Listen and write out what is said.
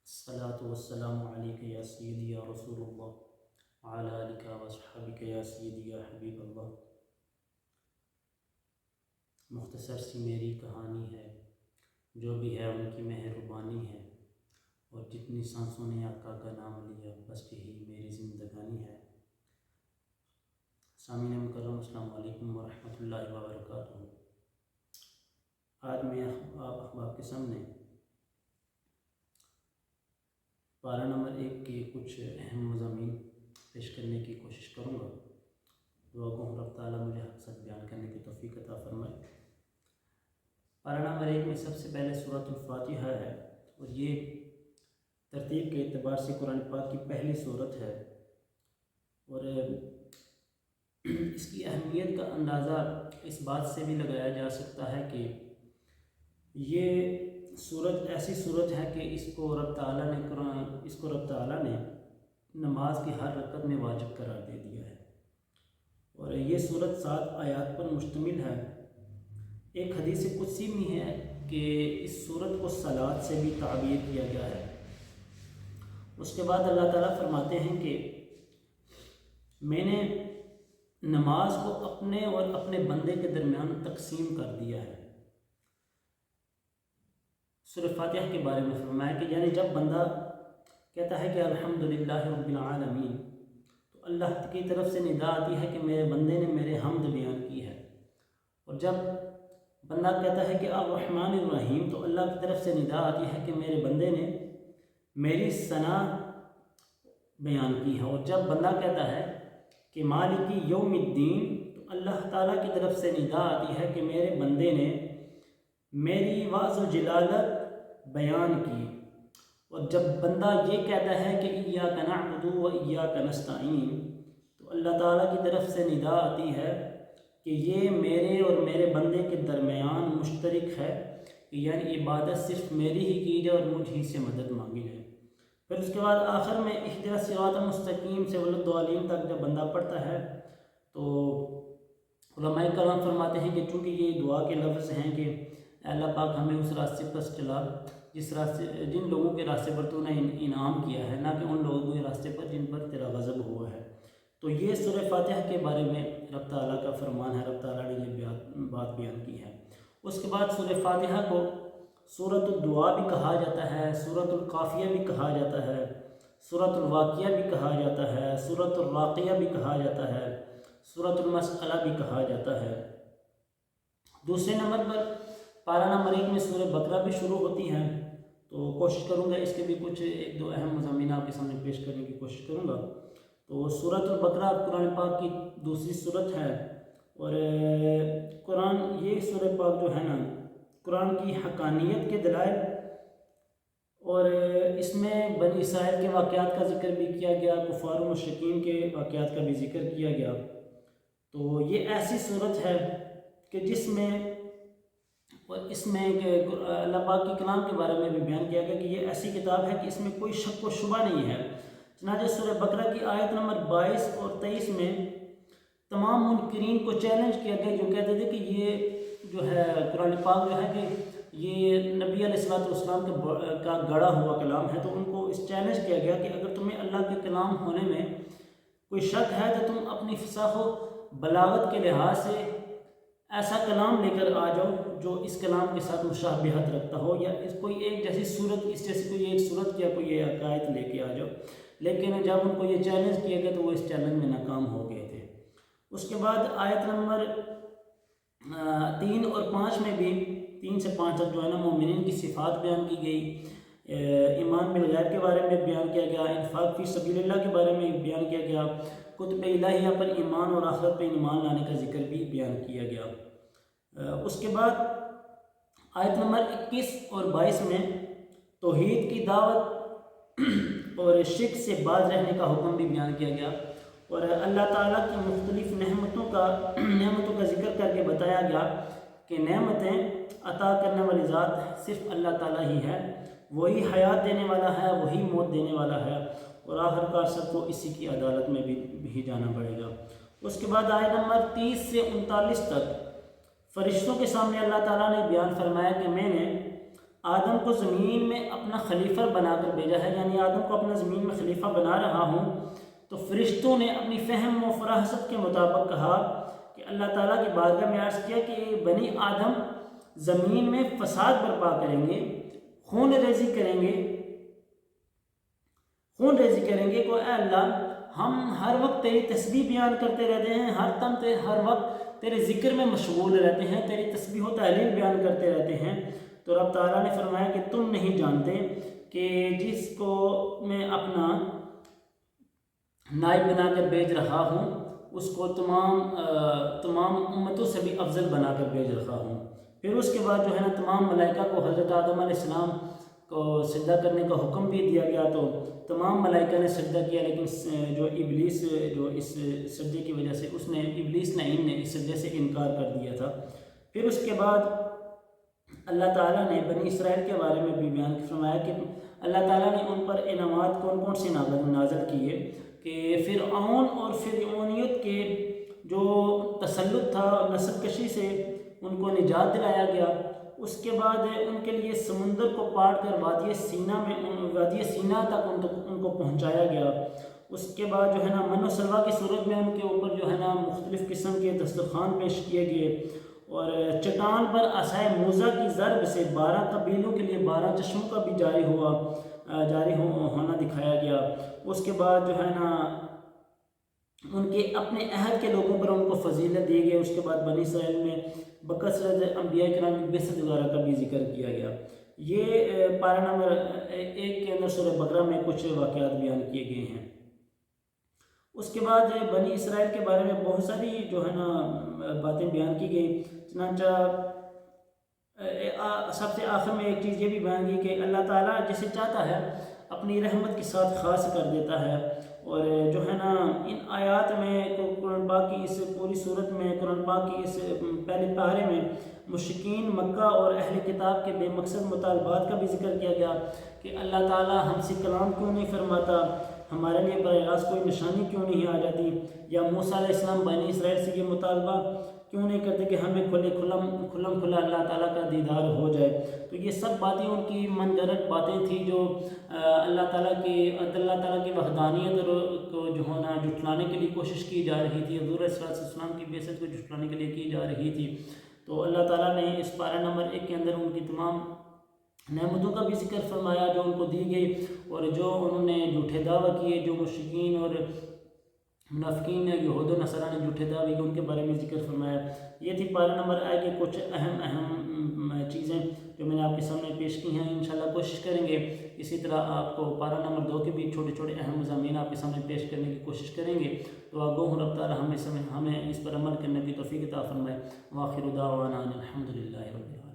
الصلاة والسلام علیکہ یا سیدی یا رسول اللہ وعلی آلک و اصحابک یا سیدی یا حبیب اللہ۔ مختصر سی میری کہانی ہے، جو بھی ہے ان کی مہربانی ہے، اور جتنی سانسوں نے آقا کا نام لیا بس یہی میری زندگانی ہے۔ سامعین مکرم، السلام علیکم ورحمۃ اللہ وبرکاتہ۔ آج میں آپ احباب کے سامنے پارہ نمبر 1 کے کچھ اہم مضامین پیش کرنے کی کوشش کروں گا۔ دعا گو رب تعالیٰ مجھے حق سچ بیان کرنے کی توفیق عطا فرمائے۔ پارہ نمبر 1 میں سب سے پہلے سورۃ الفاتحہ ہے، اور یہ ترتیب کے اعتبار سے قرآن پاک کی پہلی سورت ہے، اور اس کی اہمیت کا اندازہ اس بات سے بھی لگایا جا سکتا ہے کہ یہ سورت ایسی سورت ہے کہ اس کو رب تعالیٰ نے نماز کی ہر رکعت میں واجب قرار دے دیا ہے، اور یہ سورت 7 آیات پر مشتمل ہے۔ ایک حدیث قدسی میں ہے کہ اس سورت کو صلات سے بھی تعبیر کیا گیا ہے۔ اس کے بعد اللہ تعالیٰ فرماتے ہیں کہ میں نے نماز کو اپنے اور اپنے بندے کے درمیان تقسیم کر دیا ہے۔ سورہ فاتحہ کے بارے میں فرمایا کہ یعنی جب بندہ کہتا ہے کہ الحمدللہ رب العالمین، تو اللہ کی طرف سے ندا آتی ہے کہ میرے بندے نے میرے حمد بیان کی ہے، اور جب بندہ کہتا ہے کہ الرحمن الرحیم، تو اللہ کی طرف سے ندا آتی ہے کہ میرے بندے نے میری ثنا بیان کی ہے، اور جب بندہ کہتا ہے کہ مالک یوم الدین، تو اللہ تعالیٰ کی طرف سے ندا آتی ہے کہ میرے بندے نے میری واعظ و جلالت بیان کی۔ اور جب بندہ یہ کہتا ہے کہ ایاک نعبد و ایاک نستعین، تو اللہ تعالیٰ کی طرف سے ندا آتی ہے کہ یہ میرے اور میرے بندے کے درمیان مشترک ہے، یعنی عبادت صرف میری ہی کی جائے اور مجھ ہی سے مدد مانگی جائے۔ پھر اس کے بعد آخر میں اہدنا الصراط المستقیم سے وللضالین تک جب بندہ پڑھتا ہے، تو علماء کرام فرماتے ہیں کہ چونکہ یہ دعا کے لفظ ہیں کہ اے اللہ پاک ہمیں اس راستے پر چلا جن لوگوں کے راستے پر تو نے انعام کیا ہے، نہ کہ ان لوگوں کے راستے پر جن پر تیرا غضب ہوا ہے۔ تو یہ سورہ فاتحہ کے بارے میں رب تعالیٰ کا فرمان ہے، رب تعالیٰ نے یہ بات بیان کی ہے۔ اس کے بعد سورہ فاتحہ کو سورۃ الدعاء بھی کہا جاتا ہے، سورۃ القافیہ بھی کہا جاتا ہے، سورۃ الواقعہ بھی کہا جاتا ہے، سورۃ الراقیہ بھی کہا جاتا ہے، سورۃ المسئلہ بھی کہا جاتا ہے۔ دوسرے نمبر پر پارہ نمبر 1 میں سورہ بقرہ بھی شروع ہوتی ہے، تو کوشش کروں گا اس کے بھی کچھ 1-2 اہم مضامین آپ کے سامنے پیش کرنے کی کوشش کروں گا۔ تو سورۃ البقرہ قرآن پاک کی دوسری سورت ہے، اور یہ سورہ پاک جو ہے نا، قرآن کی حقانیت کے دلائل، اور اس میں بنی اسرائیل کے واقعات کا ذکر بھی کیا گیا، کفار و مشرکین کے واقعات کا بھی ذکر کیا گیا۔ تو یہ ایسی صورت ہے کہ جس میں اور اس میں اللہ پاک کے کلام کے بارے میں بھی بیان کیا گیا کہ یہ ایسی کتاب ہے کہ اس میں کوئی شک و شبہ نہیں ہے۔ چنانچہ سورہ بقرہ کی آیت نمبر 22 اور 23 میں تمام منکرین کو چیلنج کیا گیا، جو کہتے تھے کہ یہ جو ہے قرآن پاک جو ہے کہ یہ نبی علیہ السلام کا گڑھا ہوا کلام ہے، تو ان کو اس چیلنج کیا گیا کہ اگر تمہیں اللہ کے کلام ہونے میں کوئی شک ہے تو تم اپنی فصاحت و بلاغت کے لحاظ سے ایسا کلام لے کر آ جاؤ جو اس کلام کے ساتھ مشابہت رکھتا ہو، یا اس کوئی ایک جیسی صورت، اس جیسی کوئی ایک صورت یا کوئی ایک آیت لے کے آ جاؤ۔ لیکن جب ان کو یہ چیلنج کیا گیا تو وہ اس چیلنج میں ناکام ہو گئے تھے۔ اس کے بعد آیت نمبر 3 اور 5 میں بھی 3 سے 5 تک جو ہے نا مومنین کی صفات بیان کی گئی، ایمان بالغیب کے بارے میں بیان کیا گیا، انفاق فی سبیل اللہ کے بارے میں بیان کیا گیا، کتب الہیہ پر ایمان اور آخرت پر ایمان لانے کا ذکر بھی بیان کیا گیا۔ اس کے بعد آیت نمبر 21 اور 22 میں توحید کی دعوت اور شرک سے باز رہنے کا حکم بھی بیان کیا گیا، اور اللہ تعالیٰ کی مختلف نعمتوں کا ذکر کر کے بتایا گیا کہ نعمتیں عطا کرنے والی ذات صرف اللہ تعالیٰ ہی ہے، وہی حیات دینے والا ہے، وہی موت دینے والا ہے، اور آخرکار سب کو اسی کی عدالت میں بھی جانا پڑے گا۔ اس کے بعد آیت نمبر 30 سے 39 تک فرشتوں کے سامنے اللہ تعالیٰ نے بیان فرمایا کہ میں نے آدم کو زمین میں اپنا خلیفہ بنا کر بھیجا ہے، یعنی آدم کو اپنا زمین میں خلیفہ بنا رہا ہوں، تو فرشتوں نے اپنی فہم و فراست کے مطابق کہا کہ اللہ تعالیٰ کی بارگاہ میں عرض کیا کہ بنی آدم زمین میں فساد برپا کریں گے، خون ریزی کریں گے کہ اے اللہ ہم ہر وقت تیری تسبیح بیان کرتے رہتے ہیں، ہر وقت تیرے ذکر میں مشغول رہتے ہیں، تیری تسبیح و تحلیل بیان کرتے رہتے ہیں۔ تو رب تعالیٰ نے فرمایا کہ تم نہیں جانتے کہ جس کو میں اپنا نائب بنا کر بھیج رہا ہوں اس کو تمام امتوں سے بھی افضل بنا کر بھیج رہا ہوں۔ پھر اس کے بعد جو ہے نا تمام ملائکہ کو حضرت آدم علیہ السلام کو سجدہ کرنے کا حکم بھی دیا گیا، تو تمام ملائکہ نے سجدہ کیا، لیکن جو ابلیس جو اس سجدے کی وجہ سے ابلیس نے اس سجدے سے انکار کر دیا تھا۔ پھر اس کے بعد اللہ تعالیٰ نے بنی اسرائیل کے بارے میں بھی بیان فرمایا کہ اللہ تعالیٰ نے ان پر انعامات کون سے نازل کیے کہ فرعون اور فرعونیت کے جو تسلط تھا نسل کشی سے ان کو نجات دلایا گیا۔ اس کے بعد ان کے لیے سمندر کو پار کر وادی سینا تک ان کو پہنچایا گیا۔ اس کے بعد جو ہے نا من و سلوہ کی صورت میں ان کے اوپر جو ہے نا مختلف قسم کے دسترخوان پیش کیے گئے، اور چٹان پر عصائے موزہ کی ضرب سے 12 قبیلوں کے لیے 12 چشموں کا بھی جاری ہونا دکھایا گیا۔ اس کے بعد جو ہے نا ان کے اپنے عہد کے لوگوں پر ان کو فضیلت دی گئی۔ اس کے بعد بنی اسرائیل میں بکثرت انبیاء کرام کی بعثت وغیرہ کا بھی ذکر کیا گیا۔ یہ پارہ نمبر 1 کے اندر سورہ بقرہ میں کچھ واقعات بیان کیے گئے ہیں۔ اس کے بعد بنی اسرائیل کے بارے میں بہت ساری جو ہے نا باتیں بیان کی گئی، چنانچہ سب سے آخر میں ایک چیز یہ بھی بیان کی کہ اللہ تعالیٰ جسے چاہتا ہے اپنی رحمت کے ساتھ خاص کر دیتا ہے، اور جو ہے نا ان آیات میں قرآن پاک کی اس پوری صورت میں قرآن پاک کی اس پہلے پارے میں مشرکین مکہ اور اہل کتاب کے بے مقصد مطالبات کا بھی ذکر کیا گیا کہ اللہ تعالیٰ ہم سے کلام کیوں نہیں فرماتا، ہمارے لیے براہ راست کوئی نشانی کیوں نہیں آ جاتی، یا موسیٰ علیہ السلام بنی اسرائیل سے یہ مطالبہ کیوں نہیں کرتے کہ ہمیں کھلا اللہ تعالیٰ کا دیدار ہو جائے۔ تو یہ سب باتیں ان کی من گھڑت باتیں تھیں جو اللہ تعالیٰ کی وحدانیت کو جو ہے نا جھٹلانے کے لیے کوشش کی جا رہی تھی، حضور صلی اللہ علیہ وسلم کی بعثت کو جھٹلانے کے لیے کی جا رہی تھی۔ تو اللہ تعالیٰ نے اس پارہ نمبر 1 کے اندر ان کی تمام نعمتوں کا بھی ذکر فرمایا جو ان کو دی گئی، اور جو انہوں نے جھوٹے دعویٰ کیے، جو مشرکین اور منافقین یہود و نصارہ نے جھوٹے دعوے کیے ان کے بارے میں ذکر فرمایا۔ یہ تھی پارہ نمبر 1 کے کچھ اہم چیزیں جو میں نے آپ کے سامنے پیش کی ہیں۔ انشاءاللہ کوشش کریں گے اسی طرح آپ کو پارہ نمبر 2 کے بھی چھوٹے اہم مضامین آپ کے سامنے پیش کرنے کی کوشش کریں گے۔ تو آگو رب تعالیٰ ہمیں اس پر عمل کرنے کی توفیق عطا فرمائے۔ وآخر دعوانا الحمدللہ رب العالمین۔